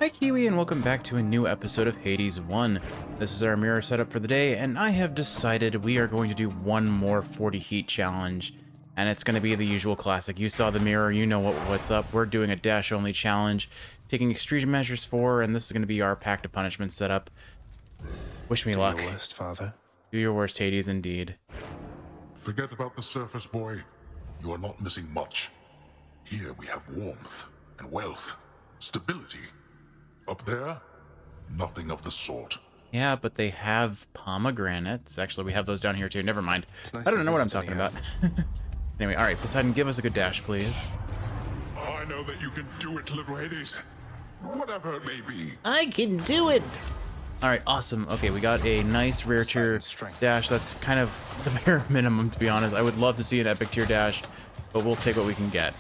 Hi Kiwi, and welcome back to a new episode of Hades 1. This is our mirror setup for the day, and I have decided we are going to do one more 40 heat challenge. And it's going to be the usual classic. You saw the mirror, you know what's up. We're doing a dash only challenge, taking extreme measures for, and this is going to be our Pact of Punishment setup. Wish me luck. Do your worst, Father. Do your worst, Hades, indeed. Forget about the surface, boy. You are not missing much. Here we have warmth and wealth, stability. Up there, nothing of the sort. Yeah, but they have pomegranates. Actually, we have those down here too. Never mind. Nice I don't know what I'm visit talking again. about. Anyway, all right, Poseidon, give us a good dash, please. I know that you can do it, little Hades. Whatever it may be. I can do it! All right, awesome. Okay, we got a nice rare tier Poseidon's strength. dash. That's kind of the bare minimum, to be honest. I would love to see an epic tier dash, but we'll take what we can get.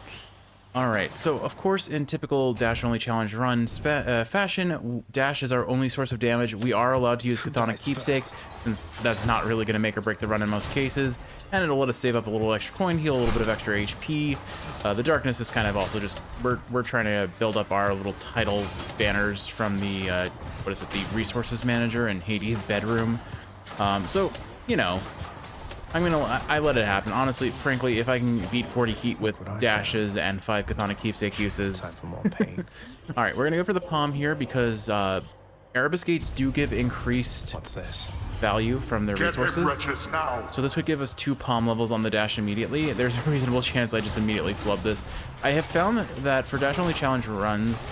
All right, so of course, in typical dash only challenge run fashion, dash is our only source of damage. We are allowed to use Chthonic dies Keepsake, first? since that's not really going to make or break the run in most cases, and it'll let us save up a little extra coin, heal a little bit of extra HP. The darkness is kind of also just, we're trying to build up our little title banners from the, what is it, the resources manager in Hades' bedroom. So, you know, I let it happen. Honestly, frankly, if I can beat 40 heat with dashes and 5 Chthonic Keepsake uses. Time for more pain. All right, we're gonna go for the palm here because Erebus gates do give increased What's this? value from their Get resources. wretches now. So this would give us 2 palm levels on the dash immediately. There's a reasonable chance I just immediately flub this. I have found that for dash only challenge runs,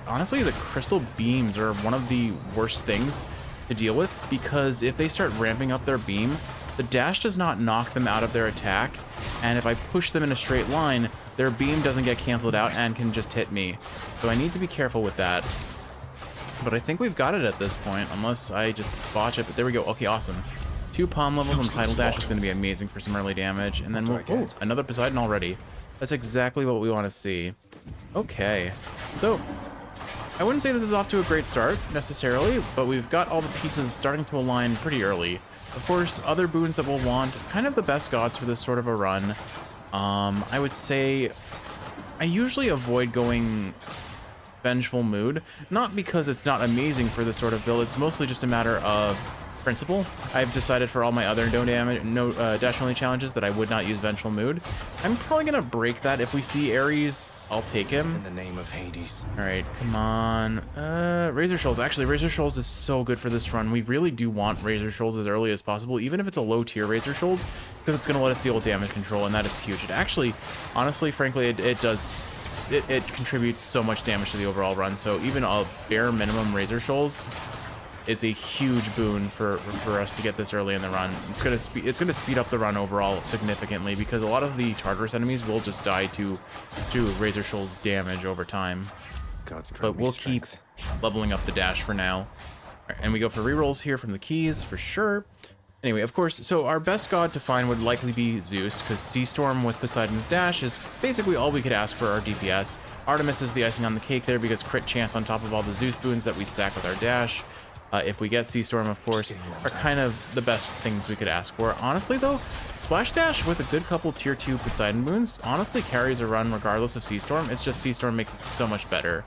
honestly the crystal beams are one of the worst things to deal with, because if they start ramping up their beam, the dash does not knock them out of their attack, and if I push them in a straight line, their beam doesn't get canceled out and can just hit me. So I need to be careful with that. But I think we've got it at this point, unless I just botch it. But there we go. Okay, awesome. 2 palm levels on title dash is going to be amazing for some early damage. And then we'll... Oh, another Poseidon already. That's exactly what we want to see. Okay. So, I wouldn't say this is off to a great start, necessarily, but we've got all the pieces starting to align pretty early. Of course, other boons that we'll want, kind of the best gods for this sort of a run. I would say I usually avoid going Vengeful Mood, not because it's not amazing for this sort of build, it's mostly just a matter of principle. I've decided for all my other dash only challenges that I would not use Vengeful Mood. I'm probably gonna break that. If we see Ares, I'll take him. In the name of Hades. All right, come on. Razor Shoals. Actually, Razor Shoals is so good for this run. We really do want Razor Shoals as early as possible, even if it's a low tier Razor Shoals, because it's going to let us deal with damage control, and that is huge. It actually, honestly, frankly, it contributes so much damage to the overall run. So even a bare minimum Razor Shoals is a huge boon for us to get this early in the run. It's gonna speed up the run overall significantly, because a lot of the Tartarus enemies will just die to Razor Shoals damage over time. God's But we'll keep leveling up the dash for now. All right, and we go for rerolls here from the keys for sure. Anyway, of course, so our best god to find would likely be Zeus, because Sea Storm with Poseidon's dash is basically all we could ask for our DPS. Artemis is the icing on the cake there, because crit chance on top of all the Zeus boons that we stack with our dash. If we get Sea Storm, of course, are kind of the best things we could ask for. Honestly, though, Splash Dash with a good couple tier 2 Poseidon boons honestly carries a run regardless of Sea Storm. It's just Sea Storm makes it so much better.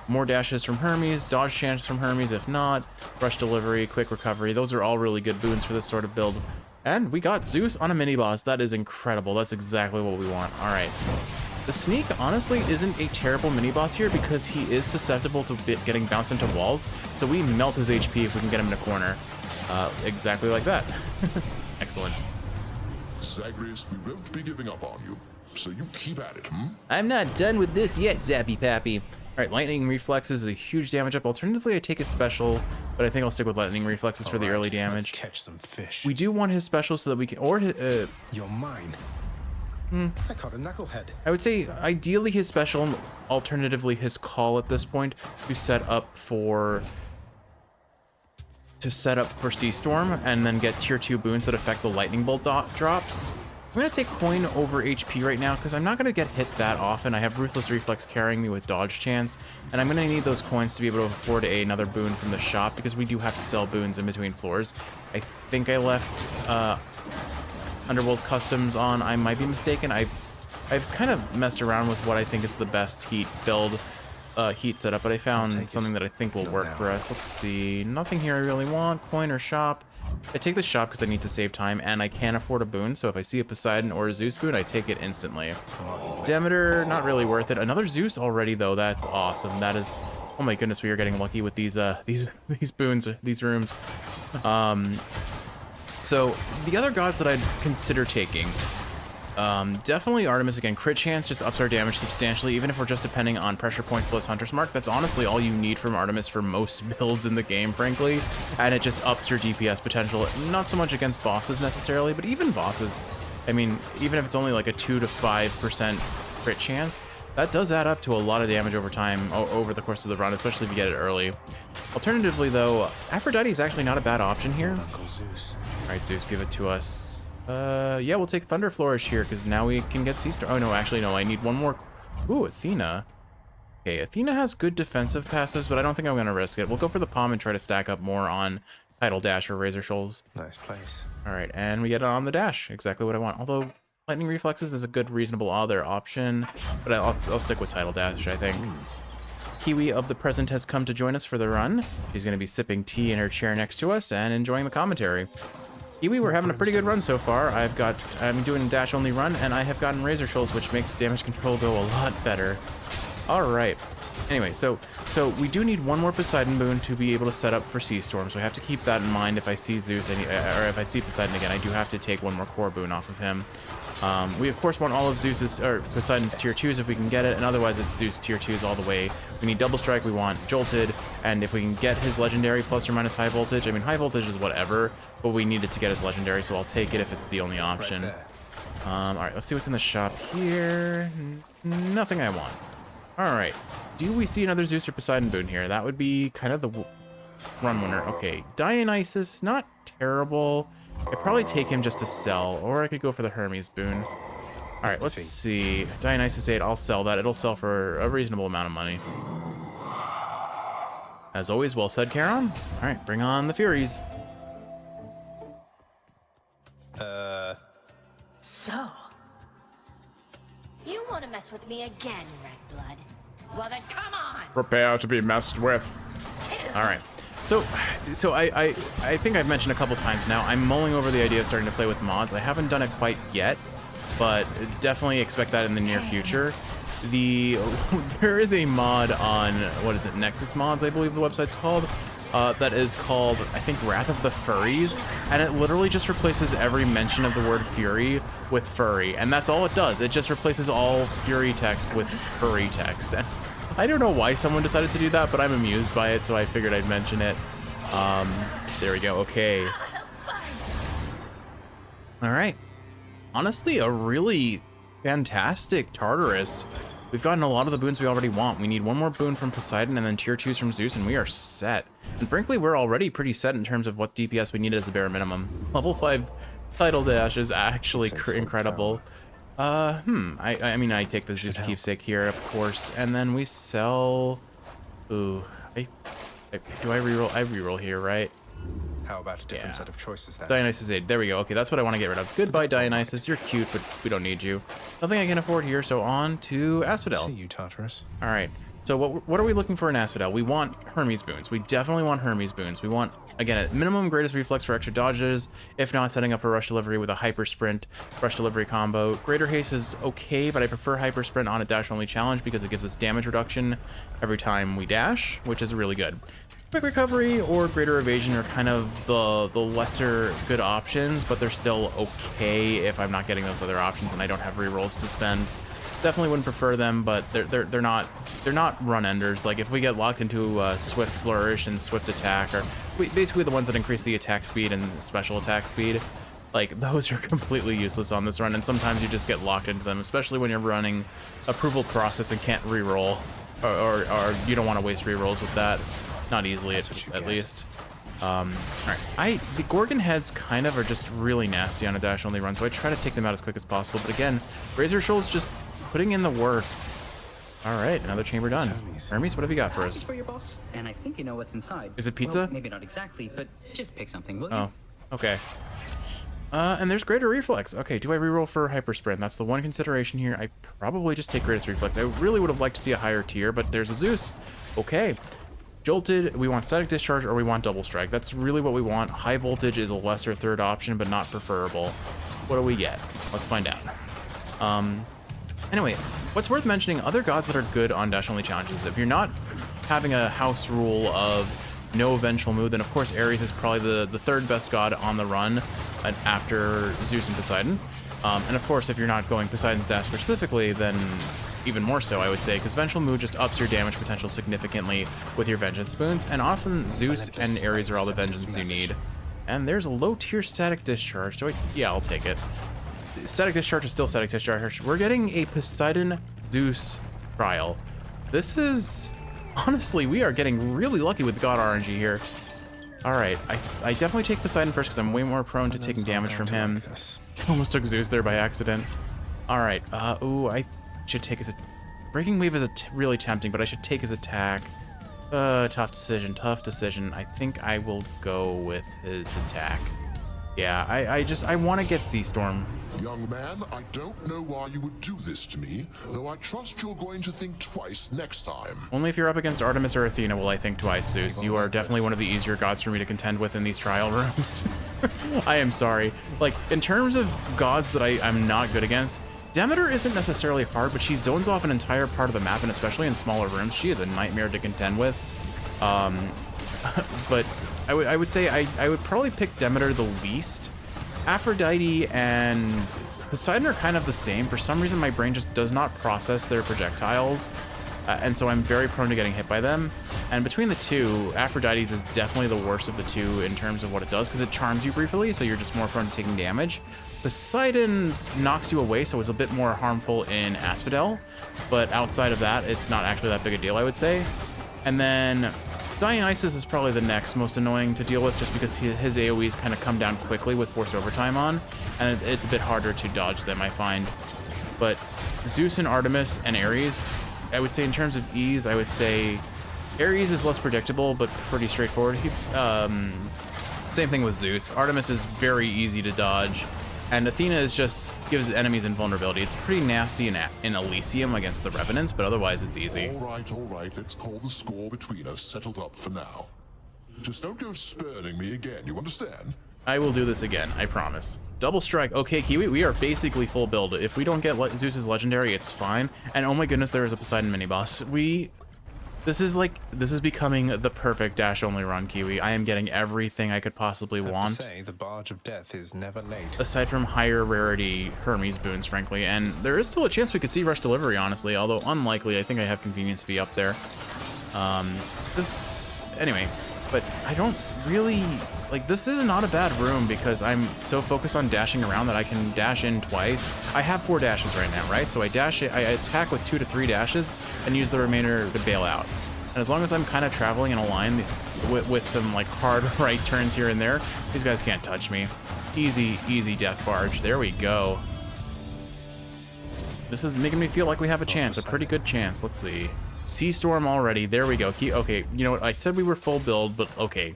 More dashes from Hermes, dodge chance from Hermes if not, rush delivery, quick recovery. Those are all really good boons for this sort of build. And we got Zeus on a mini boss. That is incredible. That's exactly what we want. All right. The Sneak, honestly, isn't a terrible mini-boss here, because he is susceptible to getting bounced into walls, so we melt his HP if we can get him in a corner. Exactly like that. Excellent. Zagreus, we won't be giving up on you, so you keep at it, I'm not done with this yet, Zappy Pappy. All right, Lightning Reflexes is a huge damage up. Alternatively, I take his special, but I think I'll stick with Lightning Reflexes for the early Let's damage. catch some fish. We do want his special so that we can, or You're mine. I caught a knucklehead. I would say ideally his special, alternatively his call at this point to set up for Sea Storm and then get tier 2 boons that affect the lightning bolt drops. I'm gonna take coin over HP right now because I'm not gonna get hit that often. I have Ruthless Reflex carrying me with dodge chance, and I'm gonna need those coins to be able to afford another boon from the shop, because we do have to sell boons in between floors. I think I left Underworld Customs on. I might be mistaken. I've kind of messed around with what I think is the best heat build. heat setup, but I found something that I think will work for us. Let's see. Nothing here I really want. Coin or shop. I take the shop because I need to save time, and I can't afford a boon, so if I see a Poseidon or a Zeus boon, I take it instantly. Demeter, not really worth it. Another Zeus already, though. That's awesome. That is... Oh my goodness, we are getting lucky with these boons, these rooms. So, the other gods that I'd consider taking... definitely Artemis again. Crit chance just ups our damage substantially, even if we're just depending on pressure points plus Hunter's Mark. That's honestly all you need from Artemis for most builds in the game, frankly. And it just ups your DPS potential. Not so much against bosses necessarily, but even bosses. I mean, even if it's only like a 2 to 5% crit chance, that does add up to a lot of damage over time, over the course of the run, especially if you get it early. Alternatively, though, Aphrodite is actually not a bad option here. Uncle Zeus. All right, Zeus, give it to us. Yeah, we'll take Thunder Flourish here, because now we can get Sea Star. Oh, no, actually, no, I need one more. Ooh, Athena. Okay, Athena has good defensive passives, but I don't think I'm going to risk it. We'll go for the Palm and try to stack up more on Tidal Dash or Razor Shoals. Nice place. All right, and we get it on the dash. Exactly what I want. Although, Lightning Reflexes is a good, reasonable other option, but I'll stick with Tidal Dash, I think. Kiwi of the Present has come to join us for the run. She's going to be sipping tea in her chair next to us and enjoying the commentary. Kiwi, we're having a pretty good run so far. I'm doing a dash only run, and I have gotten Razor Shoals, which makes damage control go a lot better. All right. Anyway, so we do need one more Poseidon boon to be able to set up for Sea Storm, so I have to keep that in mind. If I see Zeus, or if I see Poseidon again, I do have to take one more core boon off of him. We of course want all of Zeus's or Poseidon's tier 2s if we can get it, and otherwise it's Zeus tier 2s all the way. We need Double Strike, we want Jolted, and if we can get his legendary plus or minus high voltage, I mean high voltage is whatever, but we need it to get his legendary, so I'll take it if it's the only option. All right, let's see what's in the shop here. Nothing I want. All right, do we see another Zeus or Poseidon boon here? That would be kind of the run winner. Okay, Dionysus, not terrible. I'd probably take him just to sell, or I could go for the Hermes boon. All right, let's see. Dionysus 8, I'll sell that. It'll sell for a reasonable amount of money. As always, well said, Charon. All right, bring on the Furies. So, you want to mess with me again, Red Blood? Well then, come on! Prepare to be messed with. All right. So I think I've mentioned a couple times now, I'm mulling over the idea of starting to play with mods. I haven't done it quite yet, but definitely expect that in the near future. There is a mod on, what is it, Nexus Mods, I believe the website's called, that is called, I think, Wrath of the Furries, and it literally just replaces every mention of the word Fury with furry, and that's all it does. It just replaces all Fury text with furry text. And I don't know why someone decided to do that, but I'm amused by it, so I figured I'd mention it. There we go, okay. All right. Honestly, a really fantastic Tartarus. We've gotten a lot of the boons we already want. We need one more boon from Poseidon and then tier 2s from Zeus, and we are set. And frankly, we're already pretty set in terms of what DPS we need as a bare minimum. Level 5 Tidal Dash is actually incredible. I mean, I take the Zeus keepsake here, of course, and then we sell... Ooh, do I reroll? I reroll here, right? How about a different set of choices then? Dionysus 8, there we go. Okay, that's what I want to get rid of. Goodbye, Dionysus. You're cute, but we don't need you. Nothing I can afford here, so on to Asphodel. See you, Tartarus. All right. So what are we looking for in Asphodel? We want Hermes boons. We definitely want Hermes boons. We want, again, at minimum, greatest reflex for extra dodges. If not, setting up a rush delivery with a hyper sprint rush delivery combo. Greater haste is okay, but I prefer hyper sprint on a dash only challenge because it gives us damage reduction every time we dash, which is really good. Quick recovery or greater evasion are kind of the lesser good options, but they're still okay if I'm not getting those other options and I don't have rerolls to spend. Definitely wouldn't prefer them, but they're not run enders. Like if we get locked into Swift Flourish and Swift Attack, or basically the ones that increase the attack speed and special attack speed, like those are completely useless on this run, and sometimes you just get locked into them, especially when you're running approval process and can't reroll, or you don't want to waste rerolls with that. Not easily, at least. All right, the Gorgon heads kind of are just really nasty on a dash only run, so I try to take them out as quick as possible. But again, Razor Shoals just putting in the work. All right, another chamber done. Hermes, what have you got for us? For your boss, and I think you know what's inside. Is it pizza? Well, maybe not exactly, but just pick something, will you? Oh, okay. And there's greater reflex. Okay, do I reroll for hyper sprint? That's the one consideration here. I probably just take greatest reflex. I really would have liked to see a higher tier, but there's a Zeus. Okay. Jolted, we want static discharge or we want double strike. That's really what we want. High voltage is a lesser third option, but not preferable. What do we get? Let's find out. Anyway, what's worth mentioning, other gods that are good on dash only challenges. If you're not having a house rule of no vengeful mood, then of course Ares is probably the third best god on the run after Zeus and Poseidon. And of course, if you're not going Poseidon's dash specifically, then even more so, I would say, because Vengeful Mood just ups your damage potential significantly with your Vengeance boons, and often Zeus and Ares are all the Vengeance you need. And there's a low tier Static Discharge. Yeah, I'll take it. Static Discharge is still Static Discharge. We're getting a Poseidon Zeus trial. This is... Honestly, we are getting really lucky with God RNG here. Alright, I definitely take Poseidon first because I'm way more prone to taking damage from him. Almost took Zeus there by accident. Alright, ooh, I should take his... Breaking Wave is really tempting, but I should take his attack. Tough decision, tough decision. I think I will go with his attack. Yeah, I want to get Sea Storm. Young man, I don't know why you would do this to me, though I trust you're going to think twice next time. Only if you're up against Artemis or Athena will I think twice, Zeus. You are definitely one of the easier gods for me to contend with in these trial rooms. I am sorry. Like, in terms of gods that I'm not good against, Demeter isn't necessarily hard, but she zones off an entire part of the map, and especially in smaller rooms, she is a nightmare to contend with. But I would say I would probably pick Demeter the least. Aphrodite and Poseidon are kind of the same. For some reason, my brain just does not process their projectiles, and so I'm very prone to getting hit by them. And between the two, Aphrodite's is definitely the worst of the two in terms of what it does, because it charms you briefly, so you're just more prone to taking damage. Poseidon's knocks you away, so it's a bit more harmful in Asphodel, but outside of that, it's not actually that big a deal, I would say. And then Dionysus is probably the next most annoying to deal with, just because his AoEs kind of come down quickly with forced overtime on, and it's a bit harder to dodge them, I find. But Zeus and Artemis and Ares, I would say in terms of ease, I would say Ares is less predictable, but pretty straightforward. Same thing with Zeus. Artemis is very easy to dodge, and Athena is just gives enemies invulnerability. It's pretty nasty in Elysium against the Revenants, but otherwise it's easy. All right, let's call the score between us settled up for now. Just don't go spurning me again, you understand? I will do this again, I promise. Double strike. Okay, Kiwi, we are basically full build. If we don't get Zeus's legendary, it's fine. And oh my goodness, there is a Poseidon mini-boss. This is becoming the perfect dash-only run, Kiwi. I am getting everything I could possibly want. To say, the Barge of Death is never late. Aside from higher rarity Hermes boons, frankly. And there is still a chance we could see Rush Delivery, honestly. Although unlikely, I think I have Convenience Fee up there. Anyway, but I don't really... Like, this is not a bad room because I'm so focused on dashing around that I can dash in twice. I have 4 dashes right now, right? So I attack with 2 to 3 dashes and use the remainder to bail out. And as long as I'm kind of traveling in a line with some like hard right turns here and there, these guys can't touch me. Easy, easy death barge. There we go. This is making me feel like we have a chance, a pretty good chance. Let's see. Sea Storm already. There we go. Okay, you know what? I said we were full build, but okay.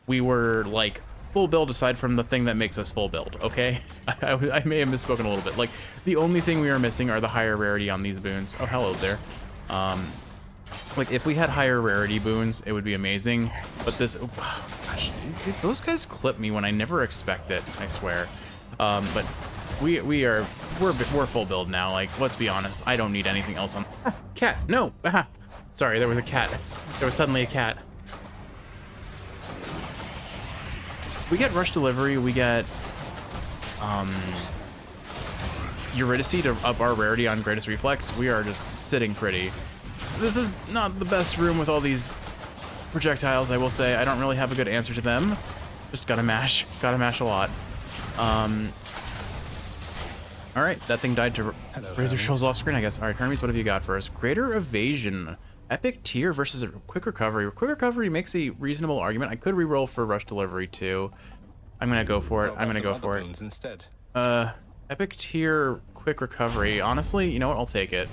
We were like full build aside from the thing that makes us full build, okay? I may have misspoken a little bit. Like, the only thing we are missing are the higher rarity on these boons. Oh, hello there. Like, if we had higher rarity boons, it would be amazing. But this, oh, gosh, those guys clip me when I never expect it, I swear. But we're full build now. Like, let's be honest, I don't need anything else on. Cat, no. Sorry, there was a cat. There was suddenly a cat. We get Rush Delivery, we get Eurydice to up our rarity on Greatest Reflex. We are just sitting pretty. This is not the best room with all these projectiles, I will say. I don't really have a good answer to them. Just gotta mash a lot. Alright, that thing died to Razor Shoals off screen, I guess. Alright, Hermes, what have you got for us? Greater Evasion. Epic Tier versus a Quick Recovery. Quick Recovery makes a reasonable argument. I could reroll for Rush Delivery too. I'm gonna go for it. I'm gonna go for it. Instead. Epic Tier Quick Recovery. Honestly, you know what? I'll take it.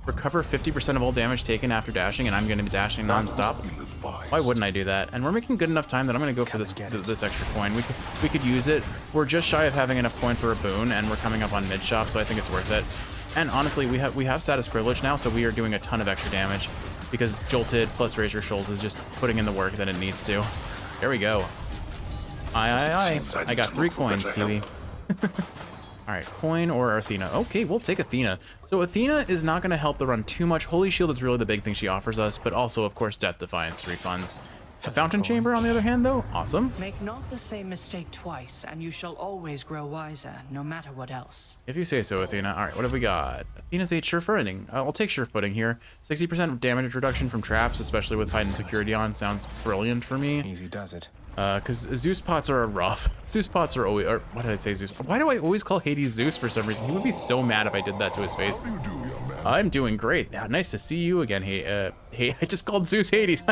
Recover 50% of all damage taken after dashing, and I'm gonna be dashing non-stop. devised. Why wouldn't I do that? And we're making good enough time that I'm gonna go for this extra coin. We could use it. We're just shy of having enough coin for a boon, and we're coming up on mid shop, so I think it's worth it. And honestly, we have status privilege now, so we are doing a ton of extra damage because Jolted plus Razor Shoals is just putting in the work that it needs to. There we go. Aye. I got 3 coins, Kiwi. All right, coin or Athena. Okay, we'll take Athena. So Athena is not going to help the run too much. Holy Shield is really the big thing she offers us, but also, of course, Death Defiance refunds. A Fountain Chamber, on the other hand, though, awesome. Make not the same mistake twice, and you shall always grow wiser, no matter what else. If you say so, Athena. All right, what have we got? Athena's 8 sure-footing. I'll take sure-footing here. 60% damage reduction from traps, especially with heightened security on, sounds brilliant for me. Easy does it. Because Zeus pots are rough. Zeus pots are always, or what did I say, Zeus? Why do I always call Hades Zeus for some reason? He would be so mad if I did that to his face. How do you do, young man? I'm doing great. Yeah, nice to see you again. Hey, I just called Zeus Hades.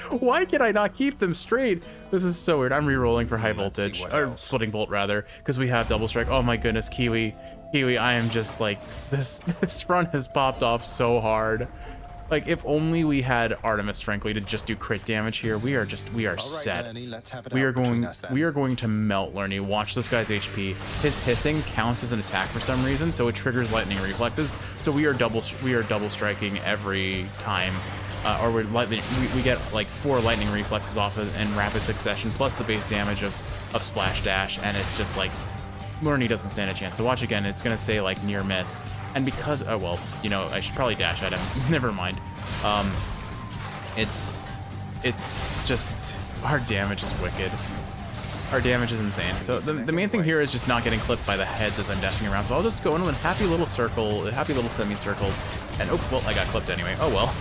Why can I not keep them straight? This is so weird. I'm re-rolling for high voltage, or splitting bolt rather, because we have double strike. Oh my goodness, Kiwi, I am just like this run has popped off so hard. Like, if only we had Artemis, frankly, to just do crit damage here. We are set. Lernie, let's have it We out are between us then. going to melt Lernie. Watch this guy's HP. His hissing counts as an attack for some reason, so it triggers lightning reflexes. So we are double striking every time, or we get like 4 lightning reflexes off in rapid succession, plus the base damage of splash dash, and it's just like Lernie doesn't stand a chance. So watch again. It's gonna say like near miss. And because, oh well, you know, I should probably dash at him. Never mind. It's just, our damage is wicked. Our damage is insane. So the main thing here is just not getting clipped by the heads as I'm dashing around. So I'll just go in with a happy little circle, happy little semicircles. And oh, well, I got clipped anyway. Oh well.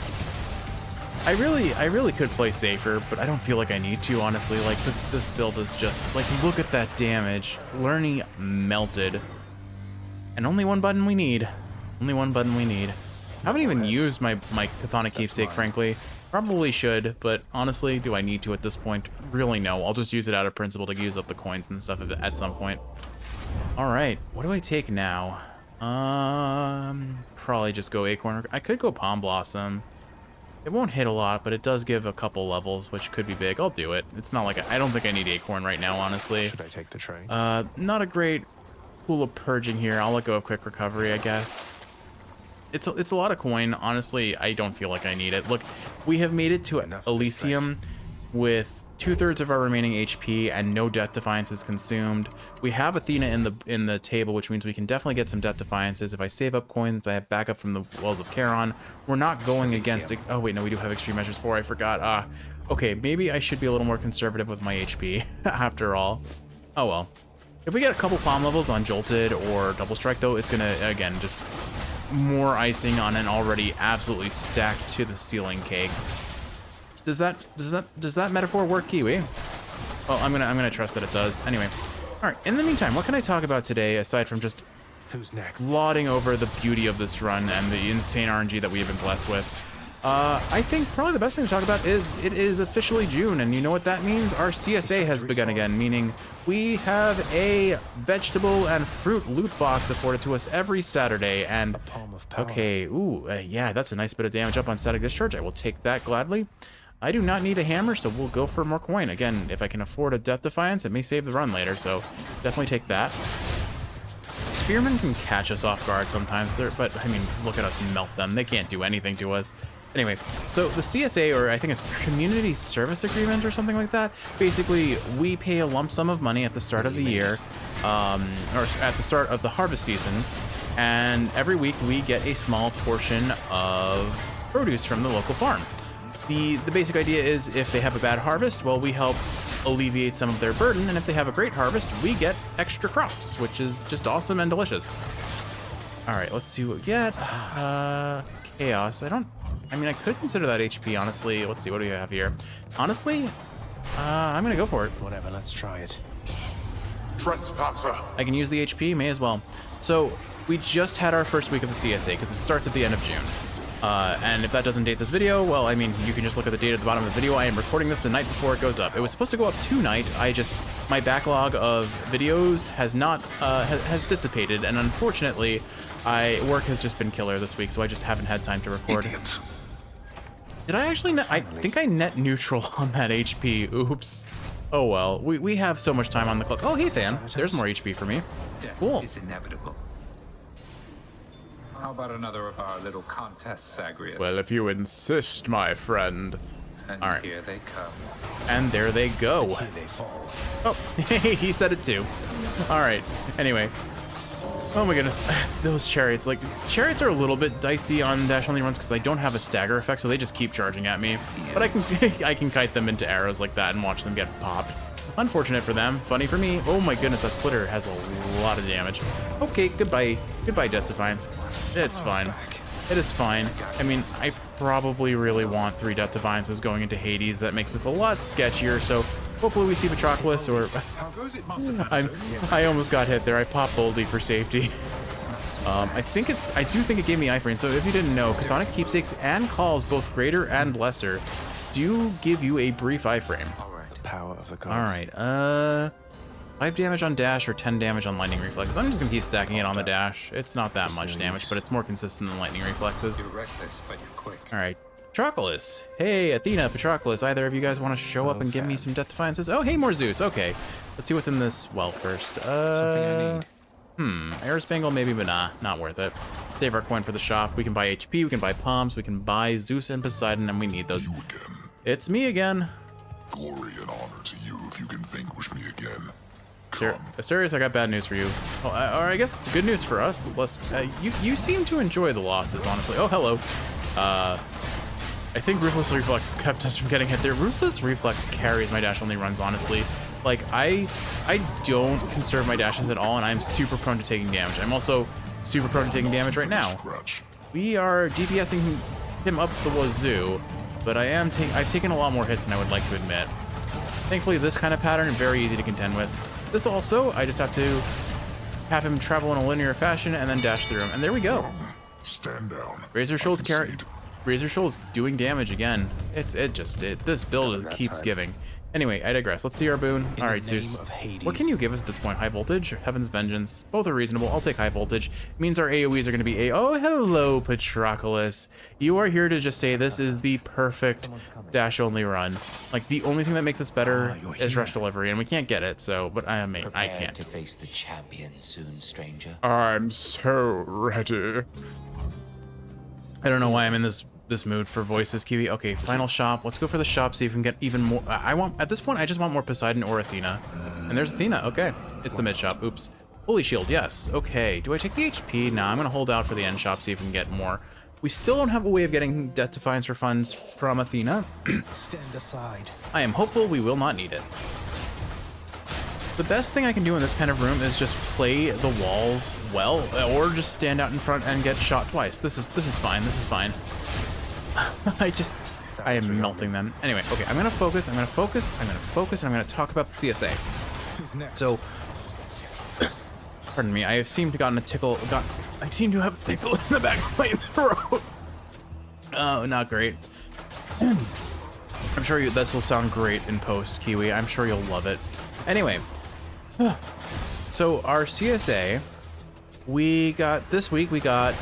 I really could play safer, but I don't feel like I need to, honestly. Like, this build is just, like, look at that damage. Lernie melted. And only one button we need. Only one button we need. I haven't even used my Chthonic Keepsake, frankly. Probably should, but honestly, do I need to at this point? Really, no. I'll just use it out of principle to use up the coins and stuff at some point. Alright, what do I take now? Probably just go Acorn. I could go Palm Blossom. It won't hit a lot, but it does give a couple levels, which could be big. I'll do it. It's not like I don't think I need Acorn right now, honestly. Should I take the train? Not a great pool of purging here. I'll let go of quick recovery, I guess. It's a lot of coin. Honestly, I don't feel like I need it. Look, we have made it to Elysium with 2/3 of our remaining HP and no Death Defiances consumed. We have Athena in the table, which means we can definitely get some Death Defiances. If I save up coins, I have backup from the Wells of Charon. We're not going against it. Oh wait, no, we do have Extreme Measures 4. I forgot. Okay, maybe I should be a little more conservative with my HP after all. Oh well. If we get a couple palm levels on Jolted or Double Strike, though, it's gonna, again, just more icing on an already absolutely stacked to the ceiling cake. Does that metaphor work, Kiwi? Well, I'm gonna trust that it does. Anyway, all right. In the meantime, what can I talk about today aside from just Who's next? lauding over the beauty of this run and the insane RNG that we have been blessed with? I think probably the best thing to talk about is it is officially June, and you know what that means? Our CSA has begun again, meaning we have a vegetable and fruit loot box afforded to us every Saturday. And Palm of Power. okay, ooh, yeah, that's a nice bit of damage up on static discharge. I will take that gladly. I do not need a hammer, so we'll go for more coin. Again, if I can afford a Death Defiance, it may save the run later, so definitely take that. Spearmen can catch us off guard sometimes, but I mean, look at us melt them. They can't do anything to us. Anyway, so the CSA, or I think it's Community Service Agreement or something like that, basically we pay a lump sum of money at the start of the year, or at the start of the harvest season, and every week we get a small portion of produce from the local farm. The basic idea is if they have a bad harvest, well, we help alleviate some of their burden, and if they have a great harvest, we get extra crops, which is just awesome and delicious. All right, let's see what we get. Chaos. I mean, I could consider that HP, honestly. Let's see, what do we have here? Honestly, I'm gonna go for it. Whatever, let's try it. Trespasser! I can use the HP, may as well. So, we just had our first week of the CSA, because it starts at the end of June. And if that doesn't date this video, well, I mean, you can just look at the date at the bottom of the video. I am recording this the night before it goes up. It was supposed to go up tonight. My backlog of videos has not, has dissipated, and unfortunately, work has just been killer this week, so I just haven't had time to record. Idiots. Did I actually net? I think I net neutral on that HP. Oops. Oh well. We have so much time on the clock. Oh hey Than, there's more HP for me. Death Cool. is inevitable. How about another of our little contests, Zagreus? Well, if you insist, my friend. And all right. here they come. And there they go. Here they fall. Oh, he said it too. All right. Anyway. Oh my goodness, those chariots. Like, chariots are a little bit dicey on dash only runs because I don't have a stagger effect, so they just keep charging at me. But I can I can kite them into arrows like that and watch them get popped. Unfortunate for them, funny for me. Oh my goodness, that splitter has a lot of damage. Okay, goodbye. Goodbye, Death Defiance. It's fine. It is fine. I mean, I probably really want 3 Death Defiances going into Hades. That makes this a lot sketchier, so hopefully we see Patroclus or... I almost got hit there. I popped Boldy for safety. I do think it gave me iframe, so if you didn't know, Chthonic Keepsakes and Calls, both greater and lesser, do give you a brief iframe. Power of the gods. Alright, 5 damage on dash or 10 damage on lightning reflexes. I'm just gonna keep stacking it on the dash. It's not that much damage, but it's more consistent than lightning reflexes. You're reckless, but you're quick. Alright. Patroclus. Hey, Athena, Patroclus. Either of you guys want to show up and give me some Death Defiances? Oh, hey, more Zeus. Okay. Let's see what's in this well first. Something I need. Aerospangle maybe, but nah, not worth it. Save our coin for the shop. We can buy HP, we can buy Palms, we can buy Zeus and Poseidon, and we need those. You again. It's me again. Glory and honor to you if you can vanquish me again. Asterius, I got bad news for you. Oh, or I guess it's good news for us. You seem to enjoy the losses, honestly. Oh, hello. I think Ruthless Reflex kept us from getting hit there. Ruthless Reflex carries my dash only runs, honestly. Like, I don't conserve my dashes at all, and I'm super prone to taking damage. I'm also super prone to taking damage right now. Scratch. We are DPSing him up the wazoo, but I've taken a lot more hits than I would like to admit. Thankfully, this kind of pattern is very easy to contend with. This also, I just have to have him travel in a linear fashion and then dash through him, and there we go. Stand down. Razor Shoals carry. Concede. Razor Shoals doing damage again. This build keeps giving. Anyway, I digress. Let's see our boon. All right, Zeus. What can you give us at this point? High voltage, Heaven's Vengeance. Both are reasonable. I'll take high voltage. It means our AoEs are going to be Oh, hello, Patroclus. You are here to just say this is the perfect dash only run. Like, the only thing that makes this better is rush delivery, and we can't get it. So, but I mean, I Prepare can't. to face the champion soon, stranger. I'm so ready. I don't know why I'm in this mood for voices, Kiwi. Okay, final shop. Let's go for the shop, see if we can get even more. At this point, I just want more Poseidon or Athena. And there's Athena. Okay, it's the mid shop. Oops. Holy shield, yes. Okay, do I take the HP? Nah, I'm gonna hold out for the end shop, see if we can get more. We still don't have a way of getting Death Defiance for funds from Athena. Stand aside. I am hopeful we will not need it. The best thing I can do in this kind of room is just play the walls well, or just stand out in front and get shot twice. This is fine. This is fine. I am melting them. Anyway, okay, I'm gonna focus, and I'm gonna talk about the CSA. Who's next? So, pardon me, I seem to have a tickle in the back of my throat. Oh, not great. I'm sure this will sound great in post, Kiwi. I'm sure you'll love it. Anyway, so our CSA, this week we got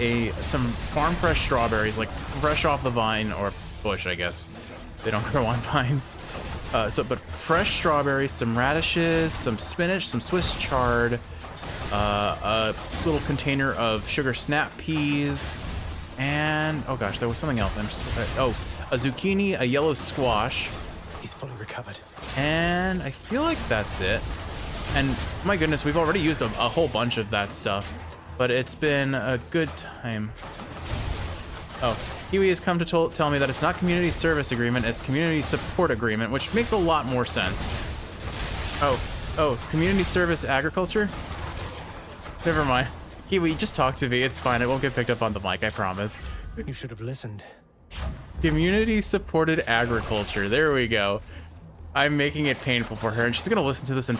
some farm fresh strawberries, like fresh off the vine or bush, I guess. They don't grow on vines. But fresh strawberries, some radishes, some spinach, some Swiss chard, a little container of sugar snap peas, and oh gosh, there was something else. A zucchini, a yellow squash. He's fully recovered. And I feel like that's it. And my goodness, we've already used a whole bunch of that stuff, but it's been a good time. Oh, Kiwi has come to tell me that it's not community service agreement, it's community support agreement, which makes a lot more sense. Oh, community service agriculture? Never mind. Kiwi, just talk to me, it's fine, it won't get picked up on the mic, I promise. You should have listened. Community supported agriculture, there we go. I'm making it painful for her, and she's gonna listen to this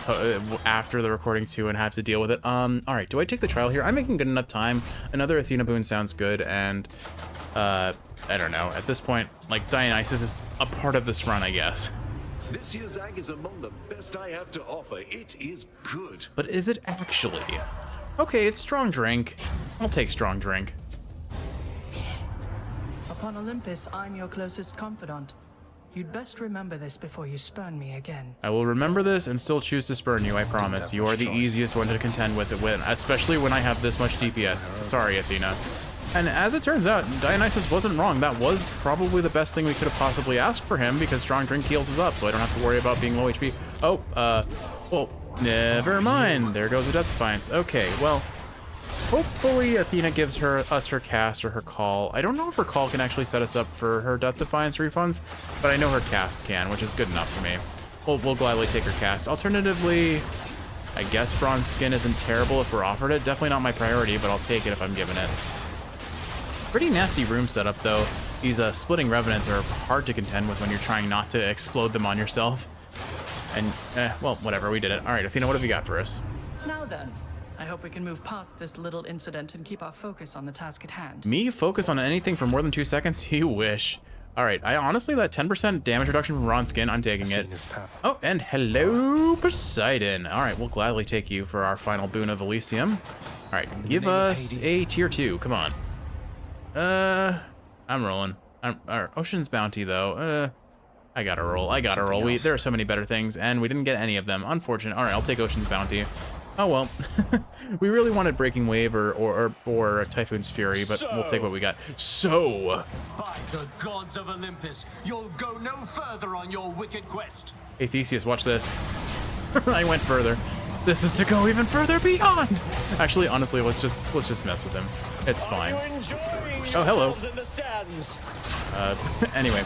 after the recording too and have to deal with it. All right, do I take the trial here? I'm making good enough time. Another Athena boon sounds good, and I don't know. At this point, like, Dionysus is a part of this run, I guess. This year's Zag is among the best I have to offer. It is good. But is it actually? Okay, it's strong drink. I'll take strong drink. Upon Olympus, I'm your closest confidant. You'd best remember this before you spurn me again. I will remember this and still choose to spurn you, I promise. You are the easiest one to contend with, especially when I have this much DPS. Sorry, Athena. And as it turns out, Dionysus wasn't wrong. That was probably the best thing we could have possibly asked for him, because Strong Drink heals us up, so I don't have to worry about being low HP. Oh, well, never mind. There goes the Death Defiance. Okay, well, hopefully Athena gives us her cast or her call. I don't know if her call can actually set us up for her Death Defiance refunds, but I know her cast can, which is good enough for me. We'll gladly take her cast. Alternatively, I guess Bronze Skin isn't terrible if we're offered it. Definitely not my priority, but I'll take it if I'm given it. Pretty nasty room setup, though. These splitting revenants are hard to contend with when you're trying not to explode them on yourself. And, well, whatever, we did it. All right, Athena, what have you got for us? Now then, I hope we can move past this little incident and keep our focus on the task at hand. Me focus on anything for more than 2 seconds? You wish. All right, I honestly, that 10% damage reduction from Bronze Skin, I'm taking it. Oh, and hello, Poseidon. All right, we'll gladly take you for our final boon of Elysium. All right, give us a tier 2, come on. I'm rolling. Ocean's Bounty, though. I gotta roll. There are so many better things, and we didn't get any of them. Unfortunate. All right, I'll take Ocean's Bounty. Oh, well. We really wanted Breaking Wave or Typhoon's Fury, but we'll take what we got. So. By the gods of Olympus, you'll go no further on your wicked quest. Hey, Theseus, watch this. I went further. This is to go even further beyond. Actually, honestly, let's just mess with him. It's fine. Oh, hello. Anyway.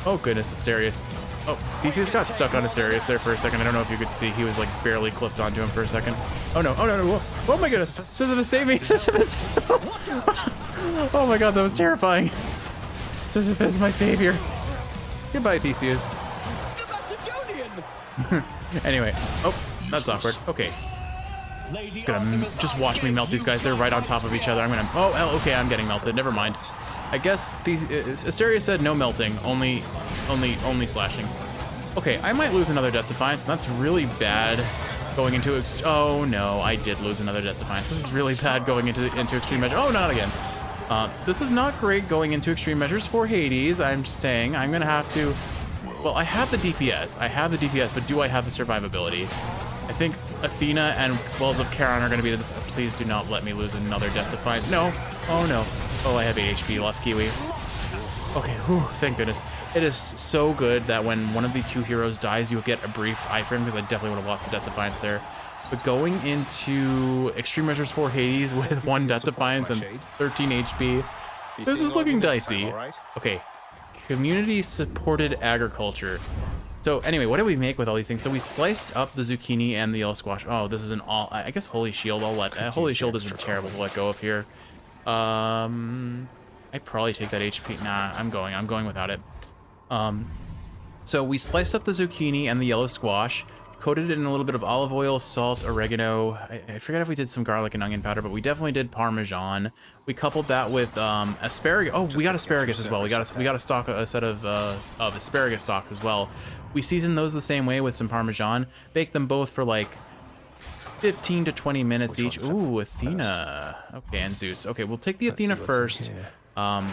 Oh, goodness, Asterius. Oh, Theseus got stuck on Asterius there for a second. I don't know if you could see. He was, like, barely clipped onto him for a second. Oh, no. Oh, no, no. Whoa. Oh, my goodness. Sisyphus, save me. Sisyphus. Oh, my God, that was terrifying. Sisyphus, my savior. Goodbye, Theseus. The Macedonian! Anyway. Oh, that's awkward. Okay. It's gonna just watch me melt these guys. They're right on top of each other. I'm gonna... Oh, hell, okay, I'm getting melted. Never mind. I guess these... Asterius said no melting, only slashing. Okay, I might lose another Death Defiance, and that's really bad going into... Oh, no, I did lose another Death Defiance. This is really bad going into Extreme Measure. Oh, not again. This is not great going into Extreme Measures for Hades. I'm just saying, I'm gonna have to... Well, I have the DPS. But do I have the survivability? I think Athena and Wells of Charon are going to be... Please do not let me lose another Death Defiance. No. Oh, no. Oh, I have 8 HP left, Kiwi. Okay, whew, thank goodness. It is so good that when one of the two heroes dies, you get a brief iframe, because I definitely would have lost the Death Defiance there. But going into Extreme Measures for Hades with 1 Death Defiance and 13 HP, this is looking dicey. Okay, community-supported agriculture. So anyway, what did we make with all these things? So we sliced up the zucchini and the yellow squash. Oh, this is an all... I guess Holy Shield I'll let... Holy Shield isn't terrible to let go of here. I'd probably take that HP. Nah, I'm going without it. So we sliced up the zucchini and the yellow squash, coated it in a little bit of olive oil, salt, oregano. I forget if we did some garlic and onion powder, but we definitely did Parmesan. We coupled that with asparagus. Oh, we got asparagus as well. We got a set of asparagus stalks as well. We seasoned those the same way with some Parmesan. Baked them both for like 15 to 20 minutes each. Ooh, Athena. Okay, and Zeus. Okay, we'll take the Athena first.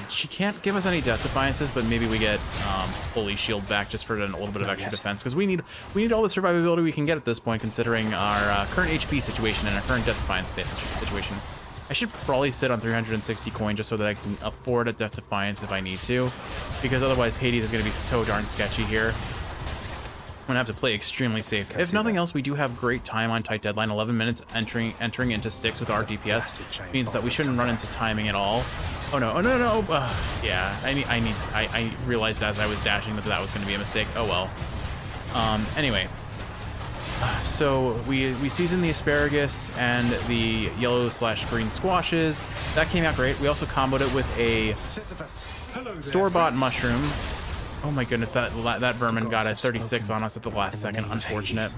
She can't give us any Death Defiances, but maybe we get Holy Shield back just for a little bit of extra defense, because we need all the survivability we can get at this point, considering our current HP situation and our current Death Defiance situation. I should probably sit on 360 coin just so that I can afford a Death Defiance if I need to, because otherwise Hades is going to be so darn sketchy here. I'm gonna have to play extremely safe. If nothing else, we do have great time on tight deadline. 11 minutes entering into Styx with our DPS means that we shouldn't run into timing at all. Oh no! Oh no! No! Yeah, I realized as I was dashing that was going to be a mistake. Oh well. Anyway, so we seasoned the asparagus and the yellow/green squashes. That came out great. We also comboed it with a store-bought mushroom. Oh my goodness, that vermin got a 36 on us at the last second. Unfortunate.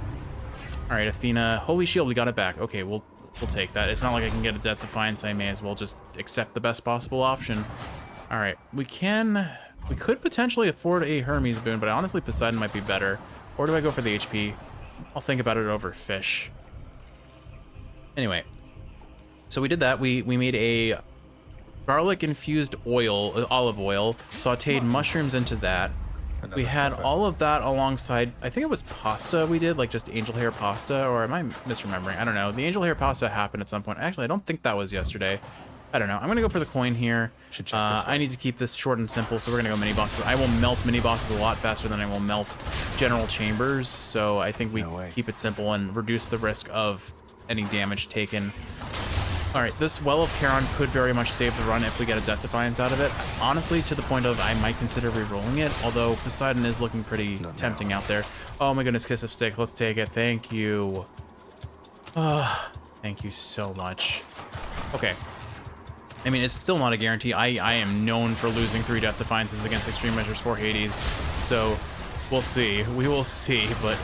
All right, Athena. Holy Shield, we got it back. Okay, we'll take that. It's not like I can get a Death Defiance. I may as well just accept the best possible option. All right, we could potentially afford a Hermes boon, but honestly, Poseidon might be better. Or do I go for the HP? I'll think about it over fish. Anyway, so we did that. We made a garlic infused oil, olive oil, sauteed mushrooms into that. We had all of that alongside, I think it was pasta we did, like just angel hair pasta, or am I misremembering? I don't know. The angel hair pasta happened at some point. Actually, I don't think that was yesterday. I don't know. I'm gonna go for the coin here. I need to keep this short and simple, so we're gonna go mini bosses. I will melt mini bosses a lot faster than I will melt general chambers, so I think we keep it simple and reduce the risk of any damage taken. All right, this Well of Charon could very much save the run if we get a Death Defiance out of it. Honestly, to the point of I might consider re-rolling it, although Poseidon is looking pretty tempting out there. Oh my goodness, Kiss of Styx, let's take it. Thank you. Thank you so much. Okay. I mean, it's still not a guarantee. I am known for losing 3 Death Defiances against Extreme Measures for Hades, so we'll see. We will see, but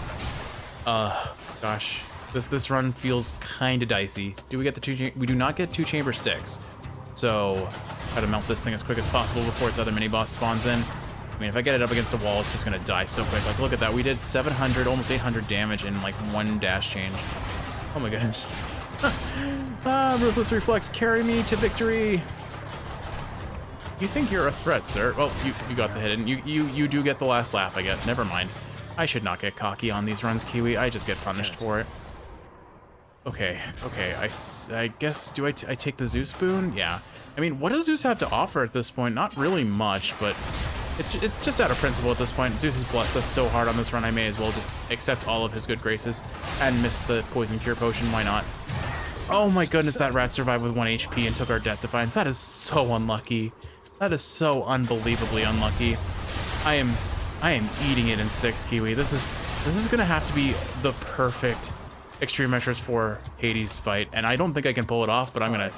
gosh. This run feels kind of dicey. Do we get the 2? We do not get 2 chamber sticks. So try to melt this thing as quick as possible before its other mini boss spawns in. I mean, if I get it up against a wall, it's just gonna die so quick. Like, look at that. We did 700, almost 800 damage in like 1 dash change. Oh my goodness. Ruthless Reflex, carry me to victory. You think you're a threat, sir? Well, you got the hit, and you do get the last laugh, I guess. Never mind. I should not get cocky on these runs, Kiwi. I just get punished for it. Okay, I guess, do I take the Zeus boon? Yeah. I mean, what does Zeus have to offer at this point? Not really much, but it's just out of principle at this point. Zeus has blessed us so hard on this run, I may as well just accept all of his good graces and miss the poison cure potion. Why not? Oh my goodness, that rat survived with 1 HP and took our Death Defiance. That is so unlucky. That is so unbelievably unlucky. I am eating it in Styx, Kiwi. This is gonna have to be the perfect Extreme Measures for Hades fight, and I don't think I can pull it off, but I'm gonna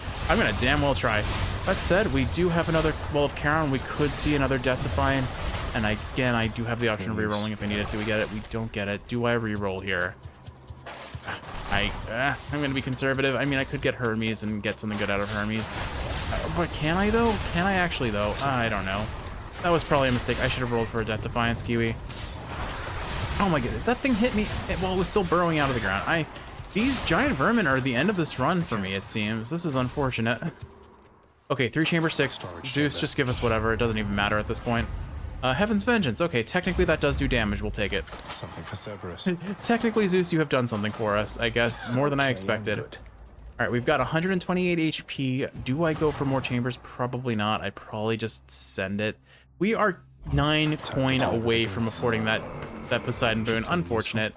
damn well try. That said, we do have another Well of Charon. We could see another Death Defiance, and again, I do have the option of re-rolling if I need it. Do we get it? We don't get it. Do I re-roll here? I'm gonna be conservative. I mean, I could get Hermes and get something good out of Hermes, but can I though? Can I actually though? I don't know. That was probably a mistake. I should have rolled for a Death Defiance, Kiwi. Oh my goodness, that thing hit me while it was still burrowing out of the ground. These giant vermin are the end of this run for me, it seems. This is unfortunate. Okay, 3 chamber 6. Zeus, just give us whatever. It doesn't even matter at this point. Heaven's Vengeance. Okay, technically that does do damage. We'll take it. Something for Cerberus. Technically, Zeus, you have done something for us, I guess. More than I expected. All right, we've got 128 HP. Do I go for more chambers? Probably not. I'd probably just send it. We are 9 coin away from affording that Poseidon boon. Unfortunate.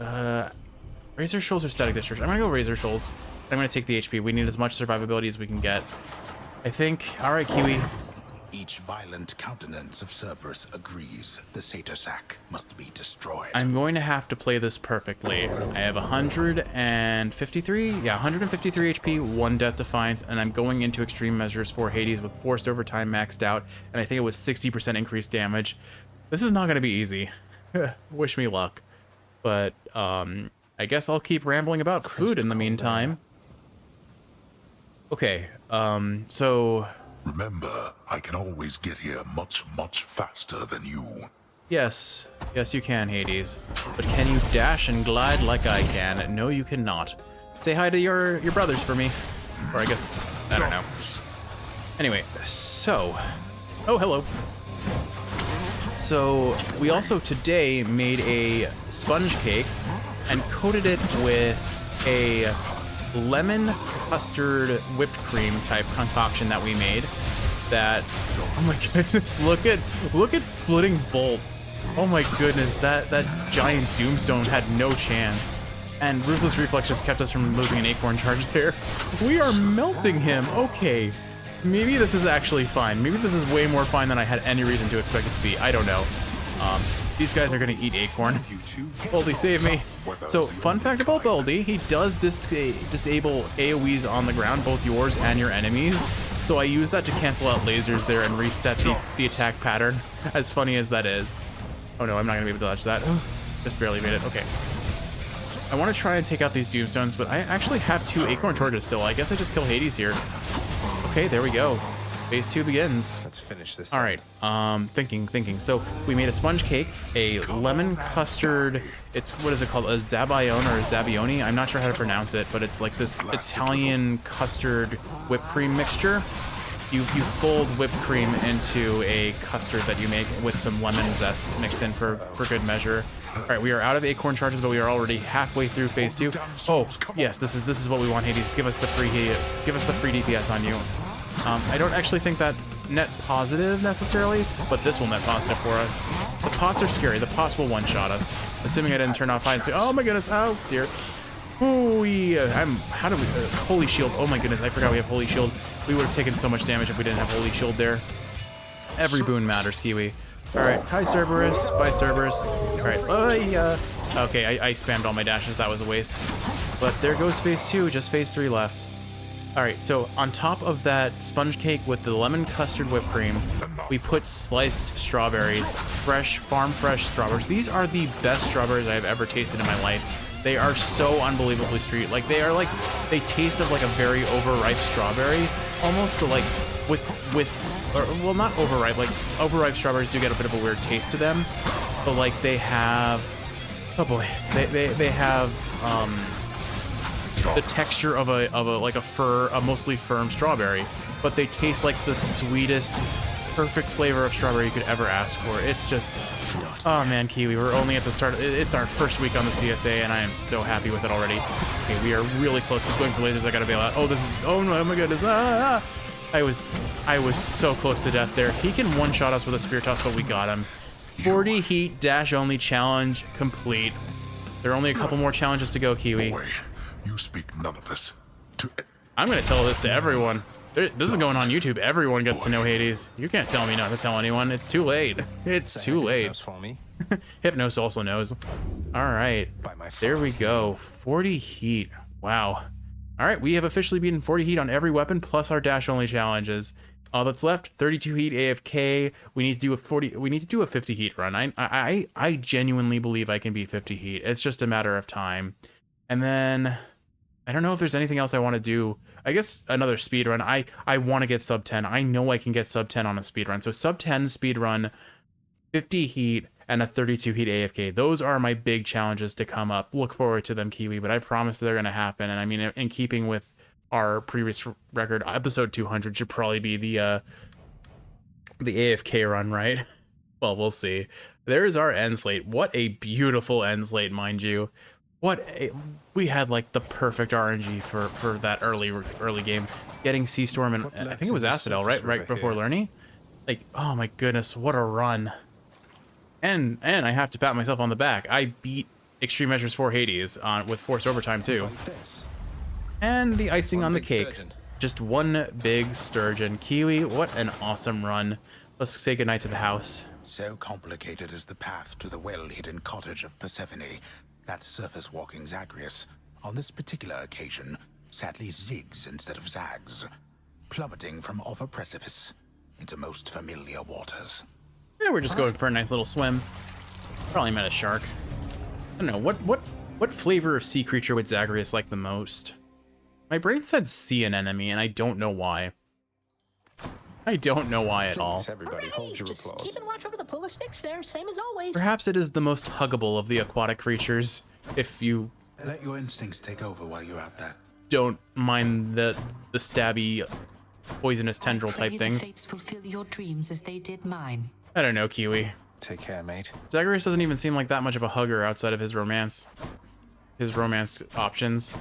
Razor Shoals or Static Discharge? I'm gonna go Razor Shoals. I'm gonna take the HP. We need as much survivability as we can get, I think. All right, Kiwi. Each violent countenance of Cerberus agrees the Satyr Sack must be destroyed. I'm going to have to play this perfectly. I have 153 HP, 1 Death Defiance, and I'm going into Extreme Measures for Hades with Forced Overtime maxed out, and I think it was 60% increased damage. This is not going to be easy. Wish me luck. But I guess I'll keep rambling about food in the meantime. Okay, so... Remember, I can always get here much, much faster than you. Yes, you can, Hades. But can you dash and glide like I can? No, you cannot. Say hi to your brothers for me. Or I guess, I don't know. Anyway, so... Oh, hello. So, we also today made a sponge cake and coated it with a lemon custard whipped cream type concoction that we made. That, oh my goodness, look at Splitting Bolt. Oh my goodness, that giant Doomstone had no chance. And Ruthless Reflex just kept us from losing an acorn charge there. We are melting him. Okay, maybe this is actually fine. Maybe this is way more fine than I had any reason to expect it to be. I don't know. These guys are gonna eat acorn. Boldy, save me. So, fun fact about Boldy, he does disable AoEs on the ground, both yours and your enemies. So I use that to cancel out lasers there and reset the attack pattern, as funny as that is. Oh no, I'm not gonna be able to dodge that. Just barely made it, okay. I wanna try and take out these Doomstones, but I actually have 2 acorn charges still. I guess I just kill Hades here. Okay, there we go. Phase 2 begins. Let's finish this. All right, thinking. So we made a sponge cake, a lemon custard. It's, what is it called? A zabaglione or zabbione? I'm not sure how to pronounce it, but it's like this Italian custard whipped cream mixture. You fold whipped cream into a custard that you make with some lemon zest mixed in for good measure. All right, we are out of acorn charges, but we are already halfway through phase 2. Oh, yes, this is what we want, Hades. Give us the free DPS on you. I don't actually think that net positive necessarily, but this will net positive for us. The pots are scary. The pots will one-shot us. Assuming I didn't turn off hide and seek. Oh my goodness. Oh dear. Oh, how do we, holy shield. Oh my goodness, I forgot we have holy shield. We would have taken so much damage if we didn't have holy shield there. Every boon matters, Kiwi. All right, hi Cerberus, bye Cerberus. All right, okay, I spammed all my dashes. That was a waste. But there goes phase 2, just phase 3 left. All right, so on top of that sponge cake with the lemon custard whipped cream, we put sliced strawberries, farm fresh strawberries. These are the best strawberries I've ever tasted in my life. They are so unbelievably sweet. Like they taste of like a very overripe strawberry, almost, but like well, not overripe. Like overripe strawberries do get a bit of a weird taste to them, but like they have, oh boy, they have the texture of a mostly firm strawberry, but they taste like the sweetest, perfect flavor of strawberry you could ever ask for. It's just, oh man, Kiwi, we're only at the start. It's our first week on the CSA, and I am so happy with it already. Okay, we are really close. He's going for lasers. I gotta bail out. Oh, oh my goodness. I was so close to death there. He can one-shot us with a spear toss, but we got him. 40 heat dash only challenge complete. There are only a couple more challenges to go, Kiwi. Boy, you speak none of this to. I'm gonna tell this to everyone. This is going on YouTube. Everyone gets to know Hades. You can't tell me not to tell anyone. It's too late. It's too late. For me. Hypnos also knows. All right. There we go. 40 heat. Wow. All right. We have officially beaten 40 heat on every weapon plus our dash only challenges. All that's left, 32 heat AFK. We need to do a 40. We need to do a 50 heat run. I genuinely believe I can beat 50 heat. It's just a matter of time. And then I don't know if there's anything else I want to do. I guess another speed run. I want to get sub 10. I know I can get sub 10 on a speed run. So sub 10 speed run, 50 heat, and a 32 heat AFK. Those are my big challenges to come up. Look forward to them, Kiwi, but I promise they're going to happen. And I mean, in keeping with our previous record, episode 200 should probably be the AFK run, right? Well, we'll see. There's our end slate. What a beautiful end slate, mind you. We had like the perfect RNG for that early game. Getting Sea Storm and I think it was Asphodel, right before Lerny. Like, oh my goodness, what a run. And I have to pat myself on the back. I beat Extreme Measures 4 Hades with Forced Overtime too. And the icing on the cake. Just one big sturgeon. Kiwi, what an awesome run. Let's say goodnight to the house. So complicated is the path to the well-hidden cottage of Persephone that surface-walking Zagreus, on this particular occasion, sadly zigs instead of zags, plummeting from off a precipice into most familiar waters. Yeah, we're just going for a nice little swim. Probably met a shark. I don't know, what flavor of sea creature would Zagreus like the most? My brain said sea anemone, and I don't know why. I don't know why at all. Everybody, hold your Just applause. keeping watch over the pull sticks there, same as always. Perhaps it is the most huggable of the aquatic creatures, if you Let your instincts take over while you're out there. don't mind the stabby, poisonous tendril I pray type things. The fates fulfill your dreams as they did mine. I don't know, Kiwi. Take care, mate. Zagreus doesn't even seem like that much of a hugger outside of his romance options.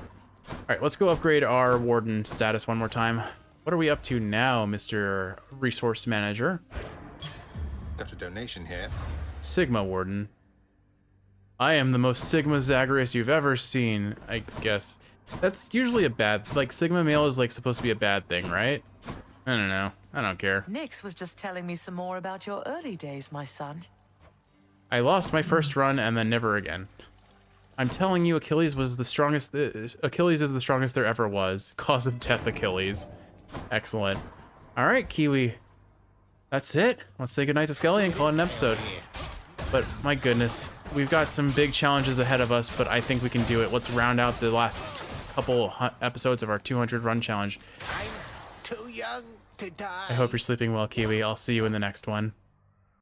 All right, let's go upgrade our warden status one more time. What are we up to now, Mr. Resource Manager? Got a donation here. Sigma Warden. I am the most Sigma Zagreus you've ever seen, I guess. That's usually a bad, like Sigma male is like supposed to be a bad thing, right? I don't know. I don't care. Nyx was just telling me some more about your early days, my son. I lost my first run and then never again. I'm telling you, Achilles was the strongest. Achilles is the strongest there ever was. Cause of death, Achilles. Excellent. All right, Kiwi. That's it. Let's say goodnight to Skelly and call it an episode. But my goodness, we've got some big challenges ahead of us, but I think we can do it. Let's round out the last couple episodes of our 200 run challenge. I'm too young I hope you're sleeping well, Kiwi. I'll see you in the next one.